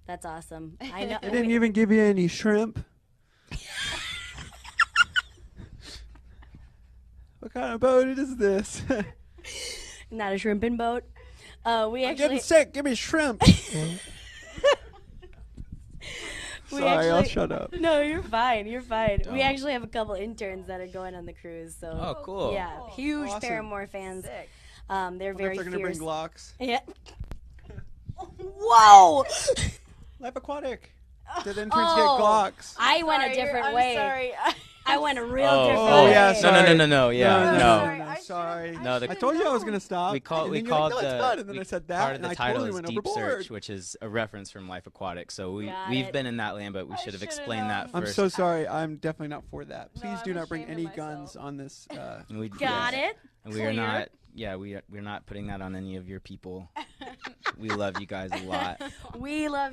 That's awesome. I know. They didn't even give you any shrimp. What kind of boat is this? Not a shrimping boat. We I'm actually. getting sick. Give me shrimp. Sorry, I'll shut up. No, you're fine. You're fine. Don't. We actually have a couple interns that are going on the cruise. So. Oh, cool. Yeah, huge Awesome. Paramore fans. Sick. They're Wonder if very they're gonna bring fierce. Glocks. Yeah. Whoa! Life Aquatic. Did interns Oh, get Glocks? I went a different I'm way. sorry. I went a real Oh, different oh, way. yeah, No, sorry. no. Yeah, no, no. no, sorry. No, the- I told you I was gonna stop. We called and then you're like, no, it's the not. And then I said that, part of and the I title totally is went Deep overboard. Search, which is a reference from Life Aquatic. So Got we've it. been in that land, but we should have should've explained that known. I'm first. so sorry. I'm definitely not for that. No, Please I'm do not bring ashamed any of guns myself. on this. And we, Got it. And we are Clear. not. Yeah, we're not putting that on any of your people. We love you guys a lot. We love